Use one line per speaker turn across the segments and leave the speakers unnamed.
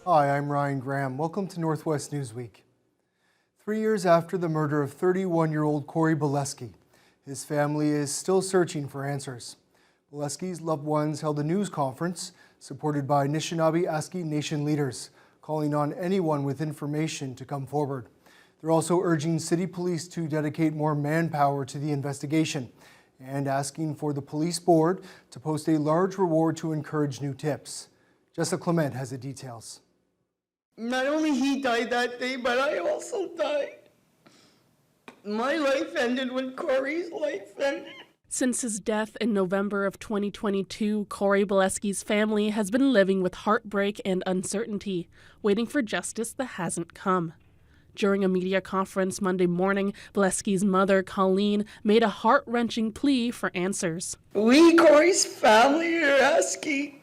Hi, I'm Ryan Graham. Welcome to Northwest Newsweek. 3 years after the murder of 31-year-old Corey Bleski, his family is still searching for answers. Bleski's loved ones held a news conference supported by Anishinaabe Nation leaders, calling on anyone with information to come forward. They're also urging city police to dedicate more manpower to the investigation and asking for the police board to post a large reward to encourage new tips. Jessica Clement has the details.
Not only he died that day, but I also died. My life ended when Corey's life ended.
Since his death in November of 2022, Corey Bleski's family has been living with heartbreak and uncertainty, waiting for justice that hasn't come. During a media conference Monday morning, Bleski's mother, Colleen, made a heart-wrenching plea for answers.
We, Corey's family, are asking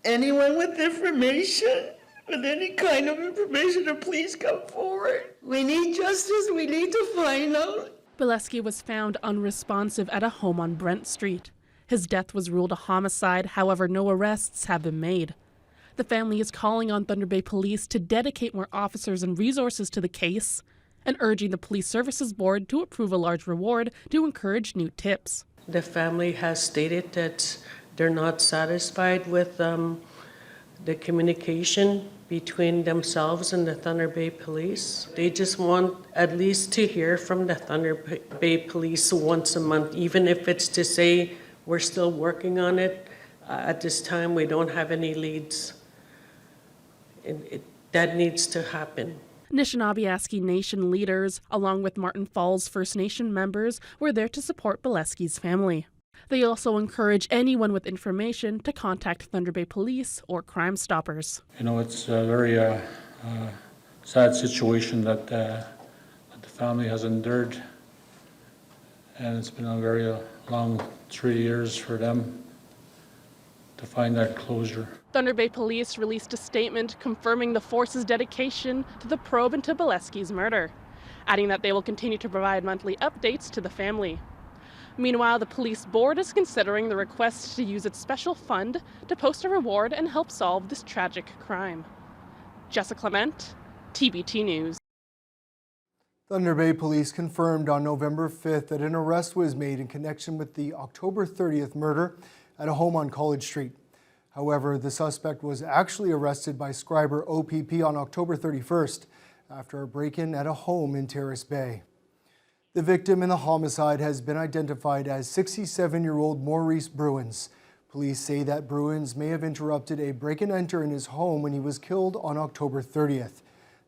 anyone with information, with any kind of information, to please come forward. We need justice. We need to find out.
Bleski was found unresponsive at a home on Brent Street. His death was ruled a homicide, however, no arrests have been made. The family is calling on Thunder Bay Police to dedicate more officers and resources to the case and urging the Police Services Board to approve a large reward to encourage new tips.
The family has stated that they're not satisfied with the communication between themselves and the Thunder Bay Police. They just want at least to hear from the Thunder Bay Police once a month, even if it's to say we're still working on it. At this time, we don't have any leads. That needs to happen.
Anishinaabe Nation leaders, along with Martin Falls First Nation members, were there to support Bleski's family. They also encourage anyone with information to contact Thunder Bay Police or Crime Stoppers.
You know, it's a very sad situation that the family has endured, and it's been a very long 3 years for them to find that closure.
Thunder Bay Police released a statement confirming the force's dedication to the probe into Bleski's murder, adding that they will continue to provide monthly updates to the family. Meanwhile, the police board is considering the request to use its special fund to post a reward and help solve this tragic crime. Jessica Clement, TBT News.
Thunder Bay Police confirmed on November 5th that an arrest was made in connection with the October 30th murder at a home on College Street. However, the suspect was actually arrested by Scriber OPP on October 31st after a break-in at a home in Terrace Bay. The victim in the homicide has been identified as 67-year-old Maurice Bruins. Police say that Bruins may have interrupted a break-and-enter in his home when he was killed on October 30th.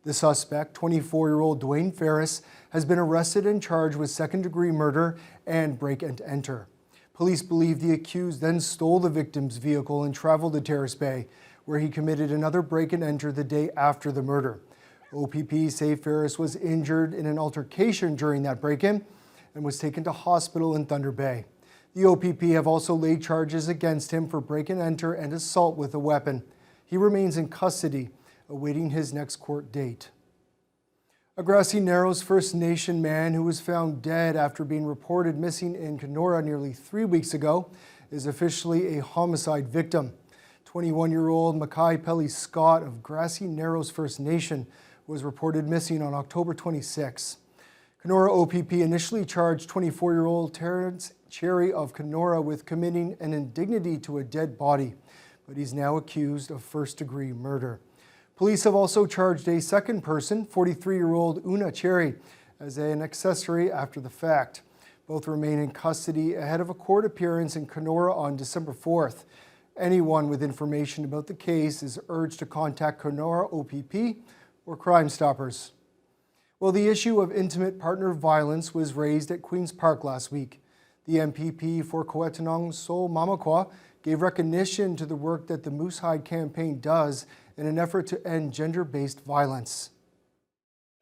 The suspect, 24-year-old Dwayne Ferris, has been arrested and charged with second-degree murder and break-and-enter. Police believe the accused then stole the victim's vehicle and traveled to Terrace Bay, where he committed another break-and-enter the day after the murder. OPP say Ferris was injured in an altercation during that break-in and was taken to hospital in Thunder Bay. The OPP have also laid charges against him for break-and-enter and assault with a weapon. He remains in custody, awaiting his next court date. A Grassy Narrows First Nation man who was found dead after being reported missing in Kenora nearly 3 weeks ago is officially a homicide victim. 21-year-old Mackay Pelly Scott of Grassy Narrows First Nation was reported missing on October 26. Kenora OPP initially charged 24-year-old Terrence Cherry of Kenora with committing an indignity to a dead body, but he's now accused of first-degree murder. Police have also charged a second person, 43-year-old Una Cherry, as an accessory after the fact. Both remain in custody ahead of a court appearance in Kenora on December 4th. Anyone with information about the case is urged to contact Kenora OPP or Crime Stoppers. Well, the issue of intimate partner violence was raised at Queen's Park last week. The MPP for Coetanong Sol Mamakwa gave recognition to the work that the Moosehide campaign does in an effort to end gender-based violence.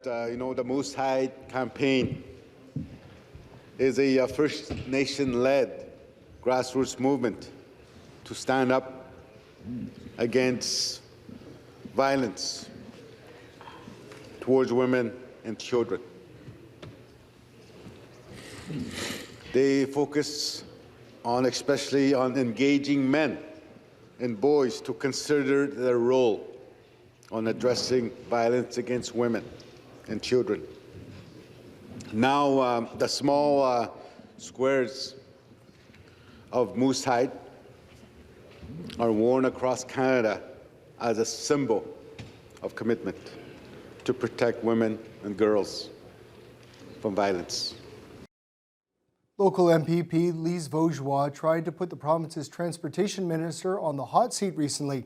The Moosehide campaign is a First Nation-led grassroots movement to stand up against violence towards women and children. They focus especially on engaging men and boys to consider their role on addressing violence against women and children. Now, the small squares of Moosehide are worn across Canada as a symbol of commitment to protect women and girls from violence.
Local MPP Lise Vaugeois tried to put the province's transportation minister on the hot seat recently.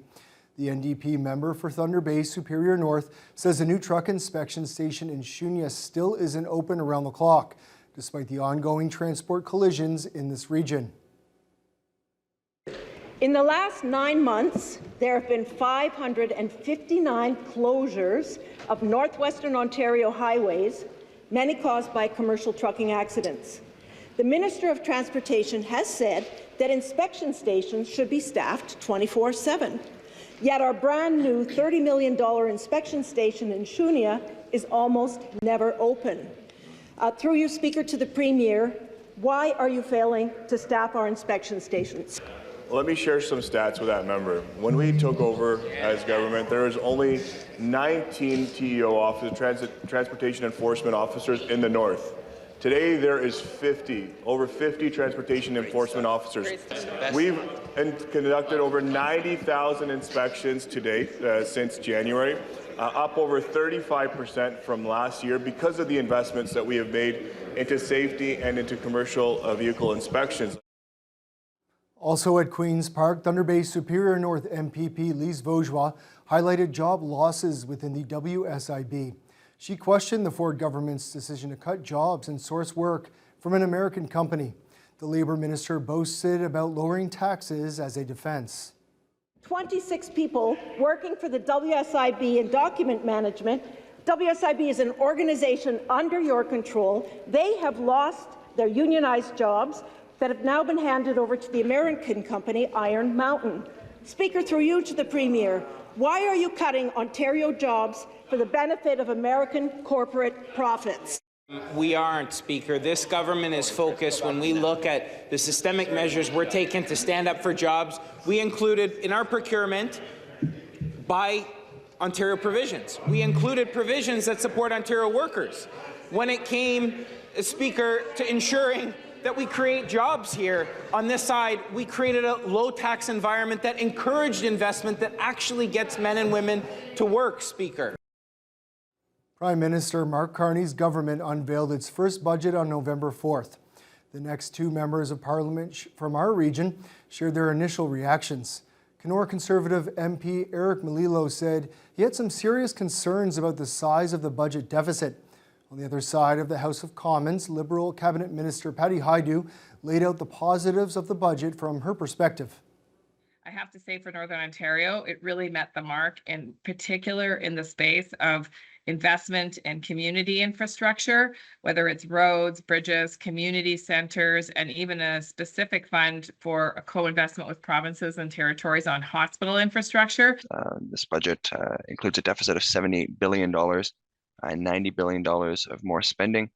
The NDP member for Thunder Bay Superior North says a new truck inspection station in Shunia still isn't open around the clock, despite the ongoing transport collisions in this region.
In the last 9 months, there have been 559 closures of northwestern Ontario highways, many caused by commercial trucking accidents. The Minister of Transportation has said that inspection stations should be staffed 24/7. Yet our brand new $30 million inspection station in Shunia is almost never open. Through you, Speaker, to the Premier, why are you failing to staff our inspection stations?
Let me share some stats with that member. When we took over as government, there was only 19 TEO officers, transportation enforcement officers in the north. Today, there is over 50 transportation enforcement officers. We've conducted over 90,000 inspections to date since January, up over 35% from last year because of the investments that we have made into safety and into commercial vehicle inspections.
Also at Queen's Park, Thunder Bay Superior North MPP Lise Vaugeois highlighted job losses within the WSIB. She questioned the Ford government's decision to cut jobs and source work from an American company. The Labour Minister boasted about lowering taxes as a defense.
26 people working for the WSIB in document management. WSIB is an organization under your control. They have lost their unionized jobs that have now been handed over to the American company Iron Mountain. Speaker, through you to the Premier, why are you cutting Ontario jobs for the benefit of American corporate profits?
We aren't, Speaker. This government is focused. When we look at the systemic measures we're taking to stand up for jobs, we included in our procurement by Ontario provisions. We included provisions that support Ontario workers. When it came, Speaker, to ensuring that we create jobs here on this side, we created a low-tax environment that encouraged investment that actually gets men and women to work, Speaker.
Prime Minister Mark Carney's government unveiled its first budget on November 4th. The next two members of Parliament from our region shared their initial reactions. Kenora Conservative MP Eric Melillo said he had some serious concerns about the size of the budget deficit. On the other side of the House of Commons, Liberal Cabinet Minister Patty Hajdu laid out the positives of the budget from her perspective.
I have to say for Northern Ontario, it really met the mark, in particular in the space of investment and community infrastructure, whether it's roads, bridges, community centers, and even a specific fund for a co-investment with provinces and territories on hospital infrastructure.
This budget includes a deficit of $78 billion and $90 billion of more spending,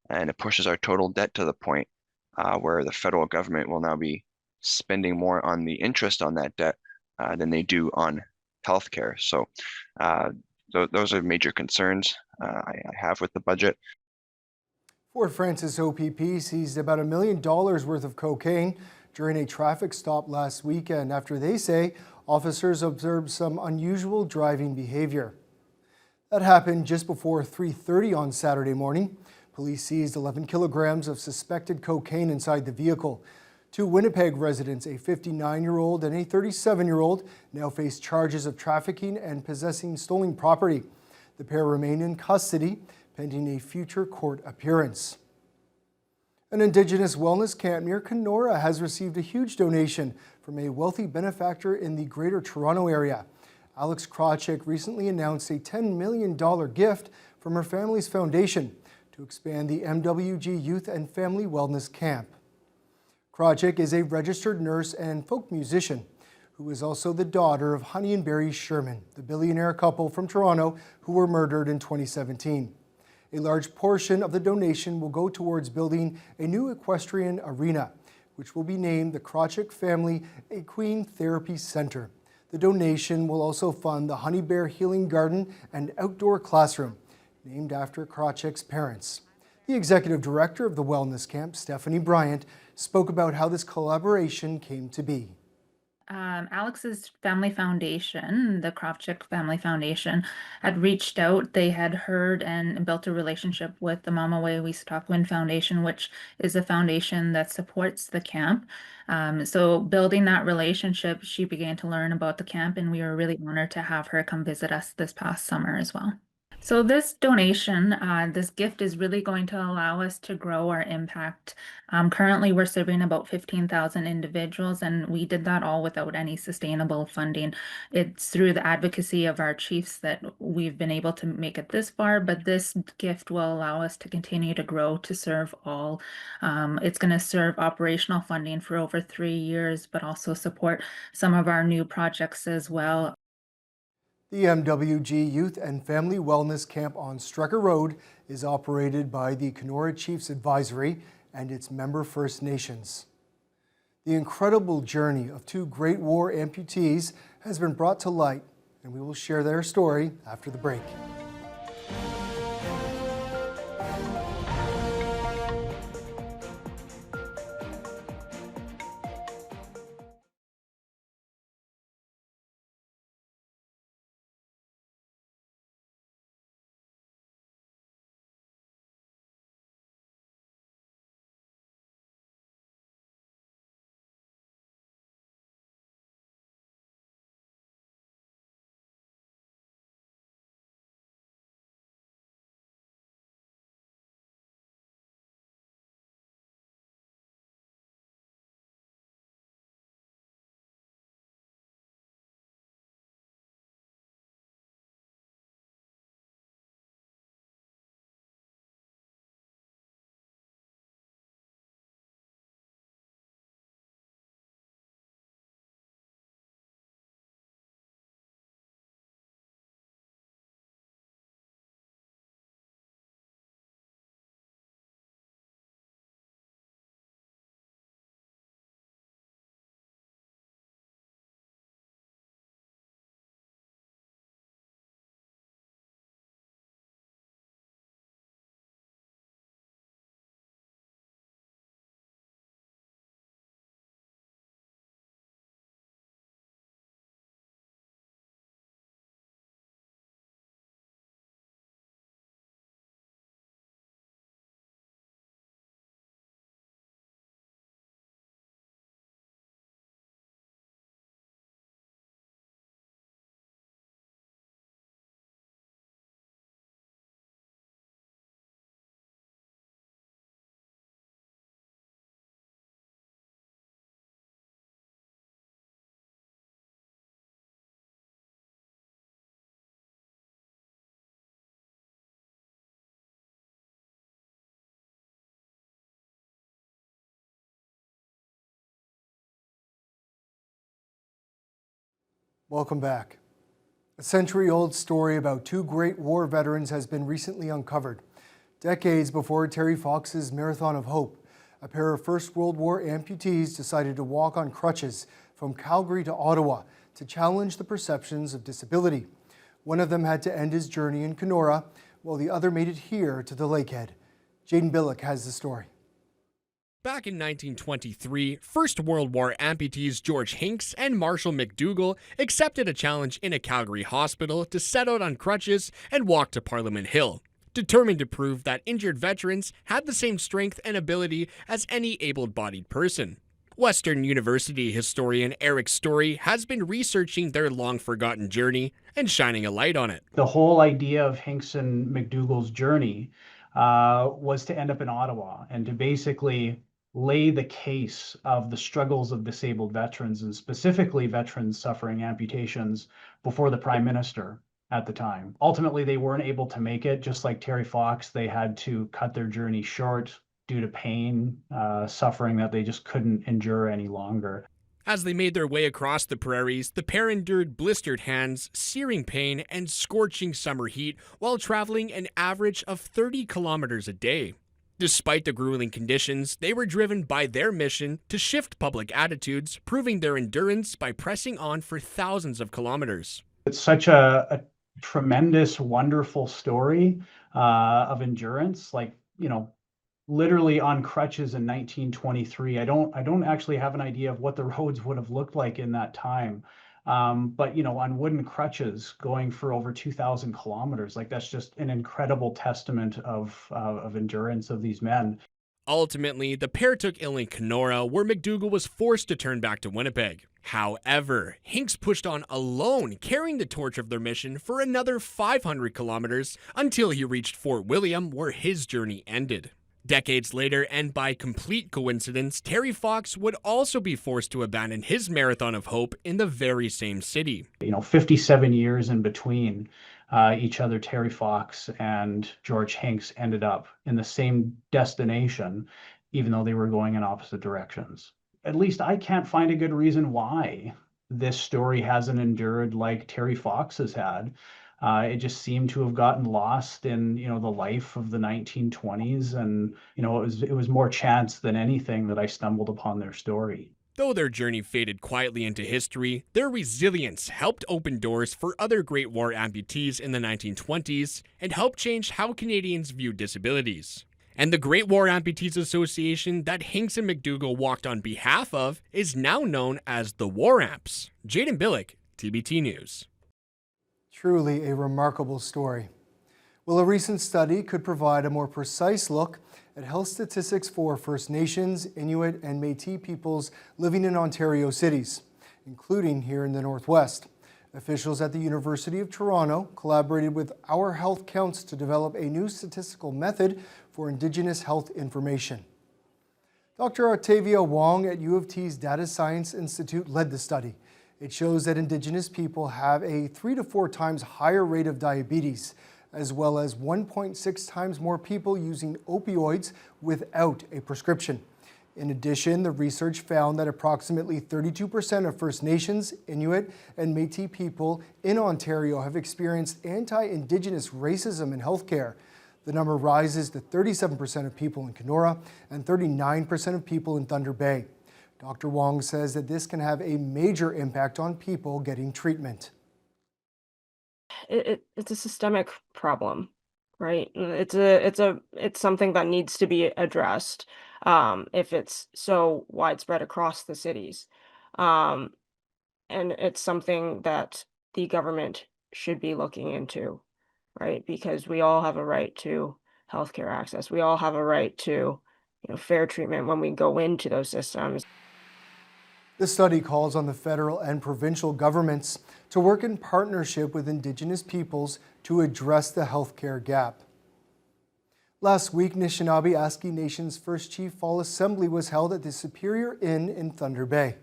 and it pushes our total debt to the point where the federal government will now be spending more on the interest on that debt than they do on healthcare. So those are major concerns I have with the budget.
Fort Francis OPP seized about $1 million worth of cocaine during a traffic stop last weekend after they say officers observed some unusual driving behavior. That happened just before 3:30 on Saturday morning. Police seized 11 kilograms of suspected cocaine inside the vehicle. Two Winnipeg residents, a 59-year-old and a 37-year-old, now face charges of trafficking and possessing stolen property. The pair remain in custody pending a future court appearance. An Indigenous wellness camp near Kenora has received a huge donation from a wealthy benefactor in the Greater Toronto area. Alex Krawczyk recently announced a $10 million gift from her family's foundation to expand the MWG Youth and Family Wellness Camp. Krawczyk is a registered nurse and folk musician who is also the daughter of Honey and Barry Sherman, the billionaire couple from Toronto who were murdered in 2017. A large portion of the donation will go towards building a new equestrian arena, which will be named the Krawczyk Family Equine Therapy Center. The donation will also fund the Honey Bear Healing Garden and Outdoor Classroom, named after Krawcheck's parents. The executive director of the wellness camp, Stephanie Bryant, spoke about how this collaboration came to be.
Alex's family foundation, the Krawcheck Family Foundation, had reached out. They had heard and built a relationship with the Mama Way Wiin Foundation, which is a foundation that supports the camp. So building that relationship, she began to learn about the camp, and we were really honored to have her come visit us this past summer as well. So this donation, this gift is really going to allow us to grow our impact. Currently, we're serving about 15,000 individuals, and we did that all without any sustainable funding. It's through the advocacy of our chiefs that we've been able to make it this far, but this gift will allow us to continue to grow to serve all. It's going to serve operational funding for over 3 years, but also support some of our new projects as well.
The MWG Youth and Family Wellness Camp on Strecker Road is operated by the Kenora Chiefs Advisory and its member First Nations. The incredible journey of two Great War amputees has been brought to light, and we will share their story after the break. Welcome back. A century-old story about two Great War veterans has been recently uncovered. Decades before Terry Fox's Marathon of Hope, a pair of First World War amputees decided to walk on crutches from Calgary to Ottawa to challenge the perceptions of disability. One of them had to end his journey in Kenora, while the other made it here to the Lakehead. Jaden Billick has the story.
Back in 1923, First World War amputees George Hinks and Marshall McDougall accepted a challenge in a Calgary hospital to set out on crutches and walk to Parliament Hill, determined to prove that injured veterans had the same strength and ability as any able-bodied person. Western University historian Eric Story has been researching their long-forgotten journey and shining a light on it.
The whole idea of Hinks and McDougall's journey was to end up in Ottawa and to basically lay the case of the struggles of disabled veterans, and specifically veterans suffering amputations, before the Prime Minister at the time. Ultimately, they weren't able to make it. Just like Terry Fox, they had to cut their journey short due to pain, suffering that they just couldn't endure any longer.
As they made their way across the prairies, the pair endured blistered hands, searing pain, and scorching summer heat while traveling an average of 30 kilometers a day. Despite the grueling conditions, they were driven by their mission to shift public attitudes, proving their endurance by pressing on for thousands of kilometers.
It's such a tremendous, wonderful story of endurance. Like, literally on crutches in 1923. I don't actually have an idea of what the roads would have looked like in that time. But on wooden crutches going for over 2,000 kilometers, like that's just an incredible testament of endurance of these men.
Ultimately, the pair took ill in Kenora, where McDougall was forced to turn back to Winnipeg. However, Hinks pushed on alone, carrying the torch of their mission for another 500 kilometers until he reached Fort William, where his journey ended. Decades later, and by complete coincidence, Terry Fox would also be forced to abandon his marathon of hope in the very same city.
57 years in between each other, Terry Fox and George Hinks ended up in the same destination, even though they were going in opposite directions. At least I can't find a good reason why this story hasn't endured like Terry Fox has had. It just seemed to have gotten lost in, the life of the 1920s. And, it was more chance than anything that I stumbled upon their story.
Though their journey faded quietly into history, their resilience helped open doors for other Great War amputees in the 1920s and helped change how Canadians view disabilities. And the Great War Amputees Association that Hinks and McDougall walked on behalf of is now known as the War Amps. Jaden Billick, TBT News.
Truly a remarkable story. Well, a recent study could provide a more precise look at health statistics for First Nations, Inuit, and Métis peoples living in Ontario cities, including here in the Northwest. Officials at the University of Toronto collaborated with Our Health Counts to develop a new statistical method for Indigenous health information. Dr. Octavia Wong at U of T's Data Science Institute led the study. It shows that Indigenous people have a 3 to 4 times higher rate of diabetes, as well as 1.6 times more people using opioids without a prescription. In addition, the research found that approximately 32% of First Nations, Inuit, and Métis people in Ontario have experienced anti-Indigenous racism in healthcare. The number rises to 37% of people in Kenora and 39% of people in Thunder Bay. Dr. Wong says that this can have a major impact on people getting treatment.
It's a systemic problem, right? It's something that needs to be addressed if it's so widespread across the cities. And it's something that the government should be looking into, right? Because we all have a right to healthcare access. We all have a right to, fair treatment when we go into those systems.
The study calls on the federal and provincial governments to work in partnership with Indigenous peoples to address the healthcare gap. Last week, Anishinaabe Aski Nation's first Chief Fall Assembly was held at the Superior Inn in Thunder Bay.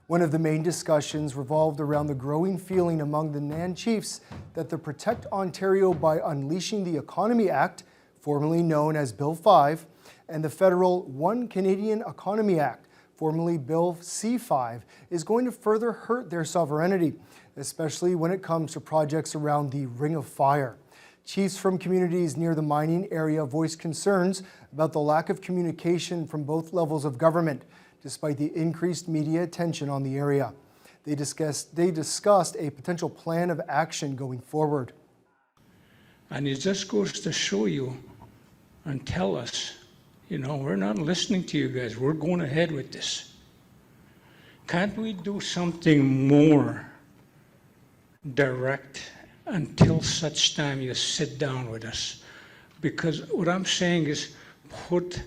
One of the main discussions revolved around the growing feeling among the Nan Chiefs that the Protect Ontario by Unleashing the Economy Act, formerly known as Bill 5, and the federal One Canadian Economy Act, formerly Bill C-5, is going to further hurt their sovereignty, especially when it comes to projects around the Ring of Fire. Chiefs from communities near the mining area voiced concerns about the lack of communication from both levels of government, despite the increased media attention on the area. They discussed a potential plan of action going forward.
And it just goes to show you and tell us, we're not listening to you guys. We're going ahead with this. Can't we do something more direct until such time you sit down with us? Because what I'm saying is put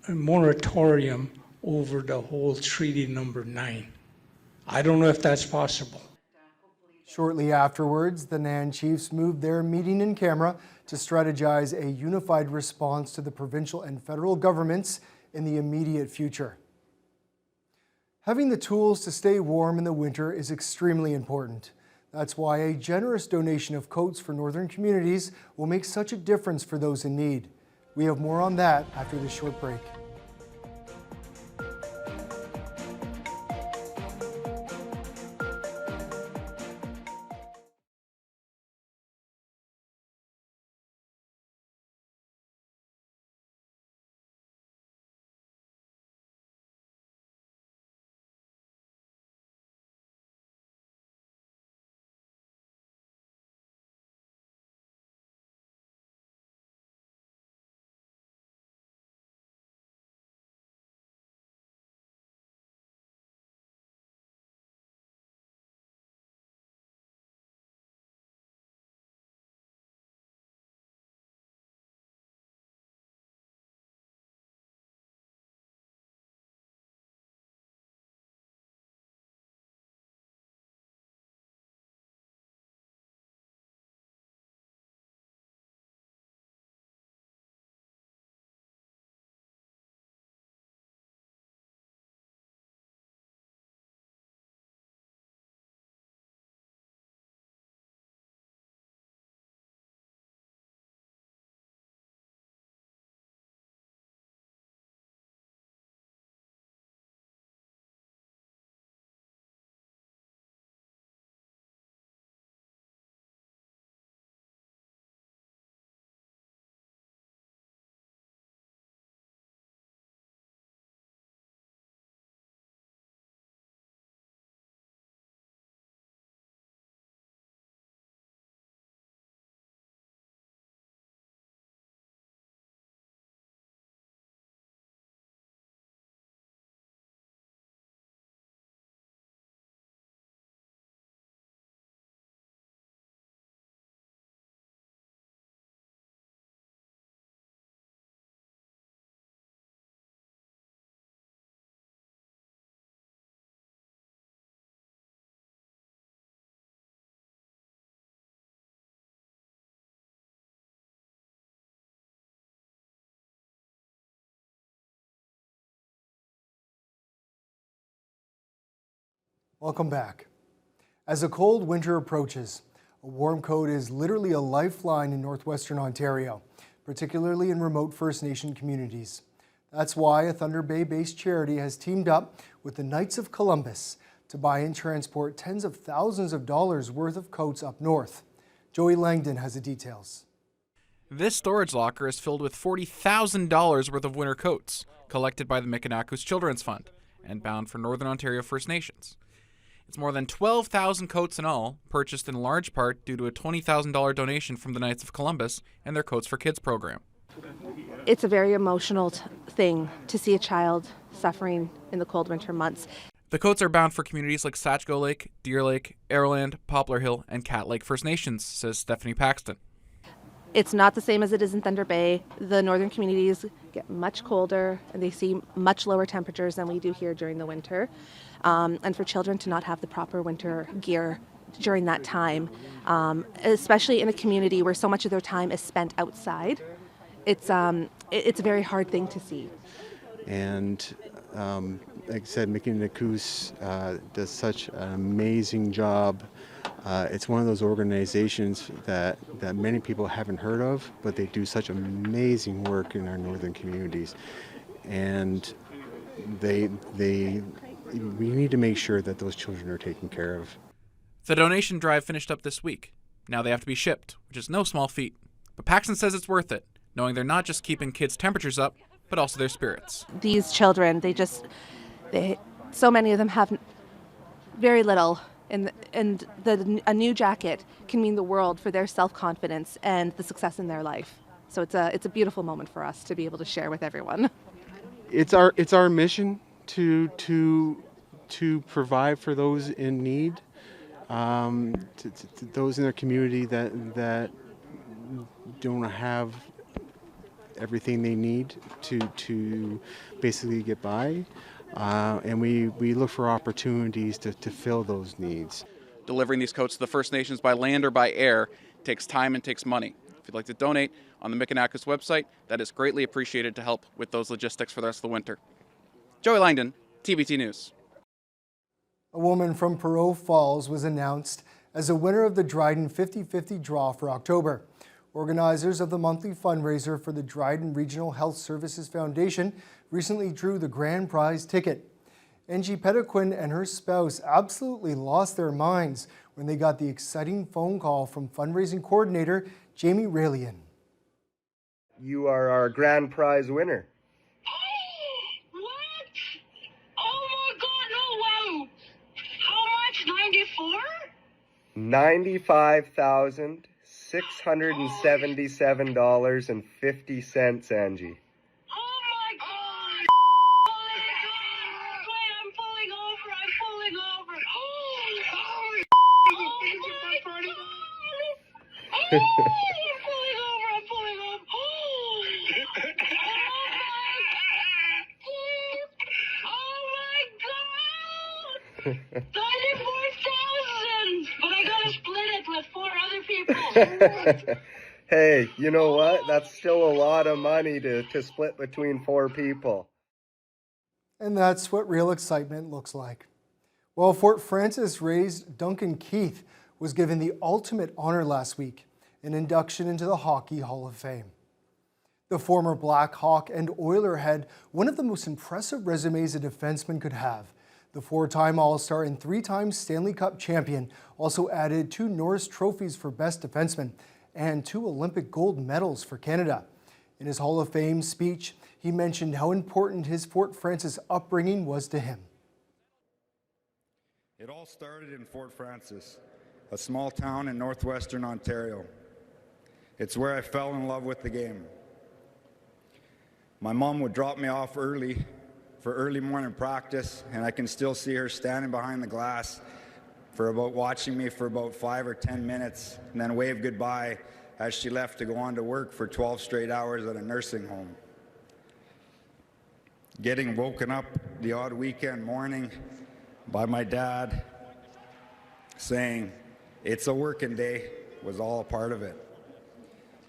a moratorium over the whole Treaty Number 9. I don't know if that's possible.
Shortly afterwards, the Nan Chiefs moved their meeting in camera to strategize a unified response to the provincial and federal governments in the immediate future. Having the tools to stay warm in the winter is extremely important. That's why a generous donation of coats for northern communities will make such a difference for those in need. We have more on that after this short break. Welcome back. As a cold winter approaches, a warm coat is literally a lifeline in northwestern Ontario, particularly in remote First Nation communities. That's why a Thunder Bay-based charity has teamed up with the Knights of Columbus to buy and transport tens of thousands of dollars worth of coats up north. Joey Langdon has the details.
This storage locker is filled with $40,000 worth of winter coats, collected by the Mi'kinakus Children's Fund and bound for Northern Ontario First Nations. It's more than 12,000 coats in all, purchased in large part due to a $20,000 donation from the Knights of Columbus and their Coats for Kids program.
It's a very emotional thing to see a child suffering in the cold winter months.
The coats are bound for communities like Satchko Lake, Deer Lake, Arrowland, Poplar Hill, and Cat Lake First Nations, says Stephanie Paxton.
It's not the same as it is in Thunder Bay. The northern communities get much colder and they see much lower temperatures than we do here during the winter. And for children to not have the proper winter gear during that time, especially in a community where so much of their time is spent outside, it's a very hard thing to see.
And like I said, Mi'kinakus does such an amazing job. It's one of those organizations that many people haven't heard of, but they do such amazing work in our northern communities. And we need to make sure that those children are taken care of.
The donation drive finished up this week. Now they have to be shipped, which is no small feat. But Paxton says it's worth it, knowing they're not just keeping kids' temperatures up, but also their spirits.
These children, so many of them have very little, and a new jacket can mean the world for their self-confidence and the success in their life. So it's a beautiful moment for us to be able to share with everyone.
It's our mission to provide for those in need, to those in their community that don't have everything they need to basically get by. And we look for opportunities to fill those needs.
Delivering these coats to the First Nations by land or by air takes time and takes money. If you'd like to donate on the Mi'kinakus website, that is greatly appreciated to help with those logistics for the rest of the winter. Joey Langdon, TBT News.
A woman from Perot Falls was announced as a winner of the Dryden 50-50 draw for October. Organizers of the monthly fundraiser for the Dryden Regional Health Services Foundation recently drew the grand prize ticket. Angie Pettiquin and her spouse absolutely lost their minds when they got the exciting phone call from fundraising coordinator Jamie Raelian.
You are our grand prize winner.
What? Oh my God, no, wow. How much, 94?
$95,677.50, Angie.
But I gotta split it with 4 other people.
Hey, you know what? That's still a lot of money to split between 4 people.
And that's what real excitement looks like. Well, Fort Frances raised Duncan Keith was given the ultimate honor last week, an induction into the Hockey Hall of Fame. The former Black Hawk and Oiler had one of the most impressive resumes a defenseman could have. The 4-time All-Star and 3-time Stanley Cup champion also added 2 Norris trophies for best defenseman and 2 Olympic gold medals for Canada. In his Hall of Fame speech, he mentioned how important his Fort Frances upbringing was to him.
It all started in Fort Frances, a small town in northwestern Ontario. It's where I fell in love with the game. My mom would drop me off early for early morning practice, and I can still see her standing behind the glass watching me for about 5 or 10 minutes, and then wave goodbye as she left to go on to work for 12 straight hours at a nursing home. Getting woken up the odd weekend morning by my dad saying, "It's a working day," was all a part of it.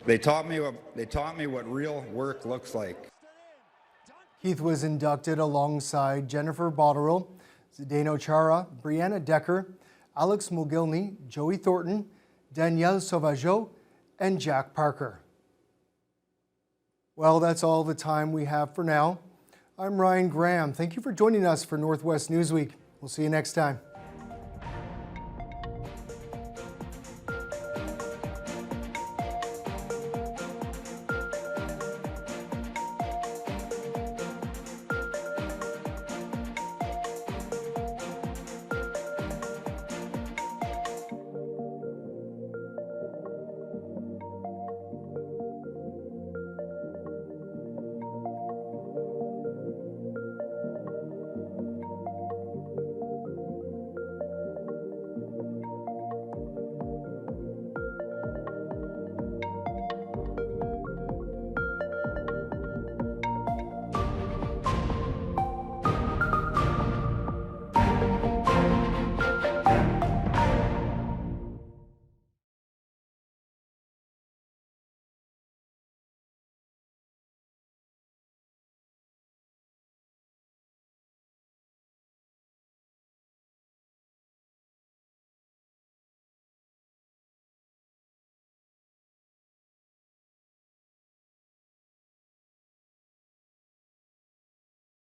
They taught me what real work looks like.
Keith was inducted alongside Jennifer Botterill, Zdeno Chara, Brianna Decker, Alex Mogilny, Joey Thornton, Danielle Sauvageau, and Jack Parker. Well, that's all the time we have for now. I'm Ryan Graham. Thank you for joining us for Northwest Newsweek. We'll see you next time.